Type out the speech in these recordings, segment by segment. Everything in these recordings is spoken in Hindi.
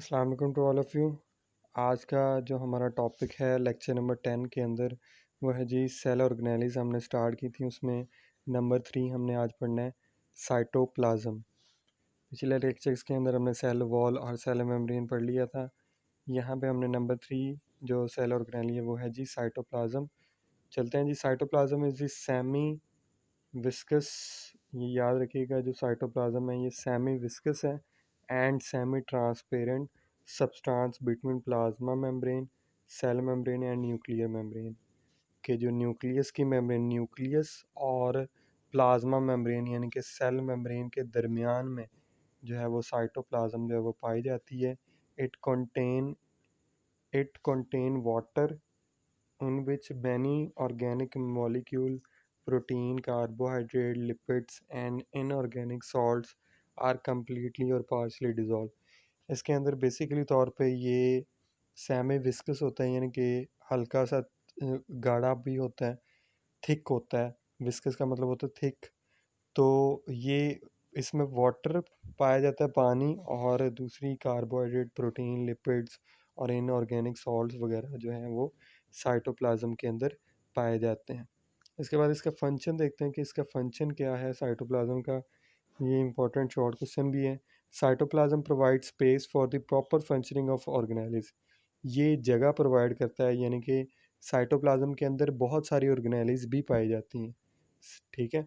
अस्सलाम वालेकुम टू ऑल ऑफ़ यू। आज का जो हमारा टॉपिक है लेक्चर नंबर 10 के अंदर वो है जी सेल ऑर्गेनेलिज़ हमने स्टार्ट की थी। उसमें नंबर 3 हमने आज पढ़ना है साइटोप्लाज्म। पिछले लेक्चर्स के अंदर हमने सेल वॉल और सेल मेम्ब्रेन पढ़ लिया था। यहाँ पे हमने नंबर 3 जो सेल ऑर्गेनेली है वो है जी साइटोप्लाज्म। चलते हैं जी। Cytoplasm is the semi viscous, ये याद रखिएगा, जो साइटोप्लाज्म है ये सेमी विस्कस है and semi transparent substance between plasma membrane, cell membrane and nuclear membrane के जो न्यूक्लियस की मेम्ब्रेन, न्यूक्लियस और प्लाज्मा मेम्ब्रेन यानी कि सेल मेम्ब्रेन के दरमियान में जो है वो साइटोप्लाज्म जो है वो पाई जाती है। It contain water in which many organic molecule, protein, carbohydrate, lipids and inorganic salts are completely or partially dissolved। इसके अंदर बेसिकली तौर पे ये सेमी विस्कस होता है, यानी कि हल्का सा गाढ़ा भी होता है, थिक होता है। विस्कस का मतलब होता है थिक। तो ये इसमें वाटर पाया जाता है, पानी, और दूसरी कार्बोहाइड्रेट, प्रोटीन, लिपिड्स और इनऑर्गेनिक सॉल्ट्स वगैरह जो हैं वो साइटोप्लाज्म के अंदर पाए जाते हैं। इसके बाद इसका फंक्शन देखते हैं कि इसका फंक्शन क्या है साइटोप्लाज्म का। ये इंपॉर्टेंट शॉर्ट क्वेश्चन भी है। Cytoplasm provide space for the proper functioning of organelles. ये जगह प्रोवाइड करता है, यानी कि साइटोप्लाज्म के अंदर बहुत सारी ऑर्गेनेलिज भी पाई जाती हैं, ठीक है।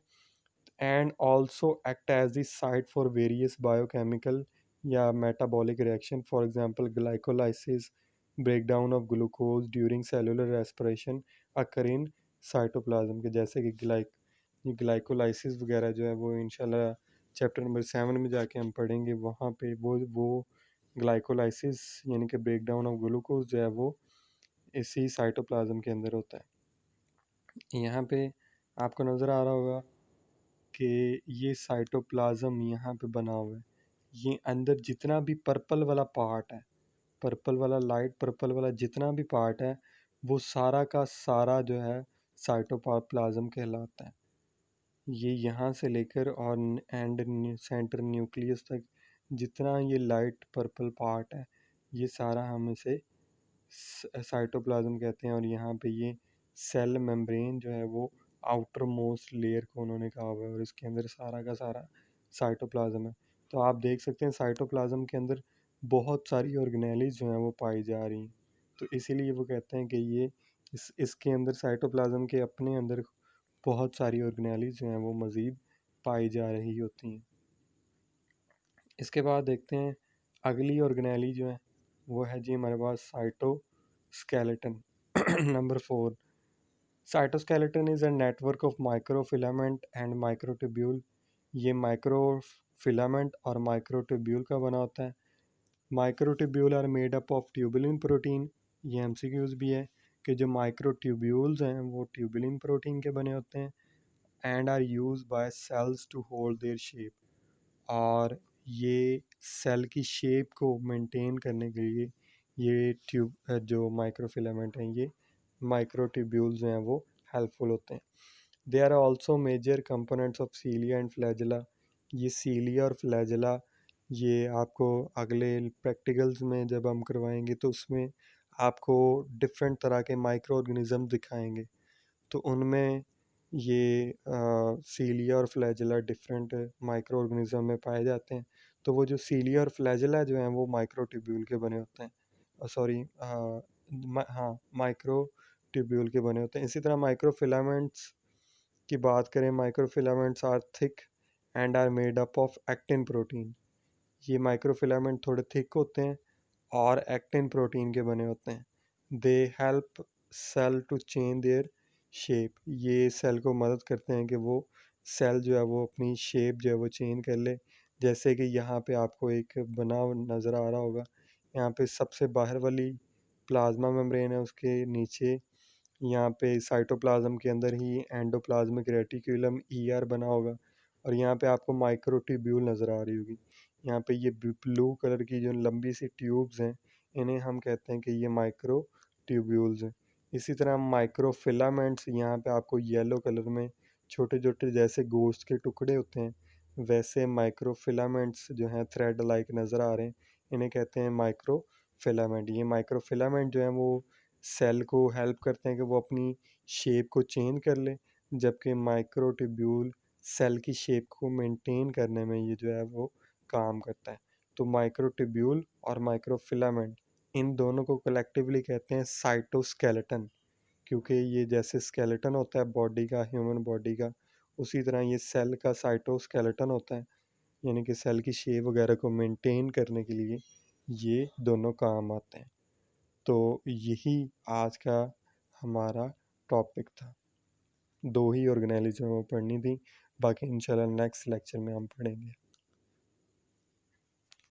And also act as the site for various biochemical या metabolic reaction, for example glycolysis, breakdown of glucose during cellular respiration occur in cytoplasm के, जैसे कि ग्लाइकोलाइसिस वगैरह जो है वो इंशाल्लाह चैप्टर नंबर 7 में जाके हम पढ़ेंगे। वहाँ पे वो ग्लाइकोलाइसिस यानी कि ब्रेकडाउन ऑफ ग्लूकोज जो है वो इसी साइटोप्लाज्म के अंदर होता है। यहाँ पे आपको नज़र आ रहा होगा कि ये साइटोप्लाज्म यहाँ पे बना हुआ है। ये अंदर जितना भी पर्पल वाला पार्ट है, पर्पल वाला, लाइट पर्पल वाला जितना भी पार्ट है, वो सारा का सारा जो है साइटोप्लाज्म कहलाता है। ये यहाँ से लेकर और एंड सेंटर न्यूक्लियस तक जितना ये लाइट पर्पल पार्ट है, ये सारा हम इसे साइटोप्लाज्म कहते हैं। और यहाँ पे ये सेल मेम्ब्रेन जो है वो आउटर मोस्ट लेयर को उन्होंने कहा हुआ है, और इसके अंदर सारा का सारा साइटोप्लाज्म है। तो आप देख सकते हैं साइटोप्लाज्म के अंदर बहुत सारी ऑर्गेनेलिज जो हैं वो पाई जा रही हैं। तो इसीलिए वो कहते हैं कि ये इसके अंदर साइटोप्लाज्म के अपने अंदर बहुत सारी ऑर्गेनेलिज जो हैं वो मज़ीद पाई जा रही होती हैं। इसके बाद देखते हैं अगली ऑर्गेनेली जो है वो है जी हमारे पास cytoskeleton. Number 4, cytoskeleton is a network of microfilament and microtubule. ये माइक्रोफिलामेंट और माइक्रोट्यूब्यूल का बना होता है। Microtubule are made up of tubulin protein. ये एमसीक्यूज भी है कि जो माइक्रोट्यूब्यूल्स हैं वो ट्यूबुलिन प्रोटीन के बने होते हैं and are use by cells to hold their shape. और ये सेल की शेप को मेंटेन करने के लिए ये जो माइक्रोफिलामेंट हैं, ये माइक्रोट्यूब्यूल्स जो हैं वो हेल्पफुल होते हैं। They are also major components of cilia and flagella. ये सीलिया और फ्लैजेला ये आपको अगले प्रैक्टिकल्स में जब हम करवाएंगे तो उसमें आपको डिफरेंट तरह के माइक्रो ऑर्गेनिज्म दिखाएंगे। तो उनमें ये सीलिया और फ्लैजेला डिफरेंट माइक्रो ऑर्गेनिज्म में पाए जाते हैं। तो वो जो सीलिया और फ्लैजेला जो हैं वो माइक्रोट्यूब्यूल के बने होते हैं, सॉरी, हाँ, माइक्रोट्यूब्यूल के बने होते हैं। इसी तरह माइक्रोफिलामेंट्स की बात करें, microfilaments are thick and are made up of actin protein. ये माइक्रोफिलामेंट थोड़े थिक होते हैं और एक्टिन प्रोटीन के बने होते हैं। They help cell to change their shape. ये सेल को मदद करते हैं कि वो सेल जो है वो अपनी शेप जो है वो चेंज कर ले। जैसे कि यहाँ पे आपको एक बना नज़र आ रहा होगा, यहाँ पे सबसे बाहर वाली प्लाज्मा मेम्ब्रेन है, उसके नीचे यहाँ पे साइटोप्लाज्म के अंदर ही एंडोप्लाज्मिक रेटिकुलम ईआर बना होगा, और यहाँ पे आपको माइक्रोट्यूब्यूल नज़र आ रही होगी। यहाँ पे ये ब्लू कलर की जो लंबी सी ट्यूब्स हैं, इन्हें हम कहते हैं कि ये माइक्रो ट्यूब्यूल्स हैं। इसी तरह माइक्रोफिलामेंट्स यहाँ पे आपको येलो कलर में छोटे छोटे जैसे गोश्त के टुकड़े होते हैं, वैसे माइक्रोफिलामेंट्स जो हैं थ्रेड लाइक नज़र आ रहे हैं, इन्हें कहते हैं माइक्रो फिलामेंट। ये माइक्रो फिलामेंट जो है वो सेल को हेल्प करते हैं कि वो अपनी शेप को चेंज कर ले, जबकि माइक्रोट्यूब्यूल सेल की शेप को मेंटेन करने में ये जो है वो काम करता है। तो माइक्रोट्यूब्यूल और माइक्रोफिलामेंट, इन दोनों को कलेक्टिवली कहते हैं साइटोस्केलेटन, क्योंकि ये जैसे स्केलेटन होता है बॉडी का, ह्यूमन बॉडी का, उसी तरह ये सेल का साइटोस्केलेटन होता है, यानी कि सेल की शेप वगैरह को मेंटेन करने के लिए ये दोनों काम आते हैं। तो यही आज का हमारा टॉपिक था। 2 ही ऑर्गेनाइजेशन पढ़नी थी, बाकी इंशाल्लाह नेक्स्ट लेक्चर में हम पढ़ेंगे।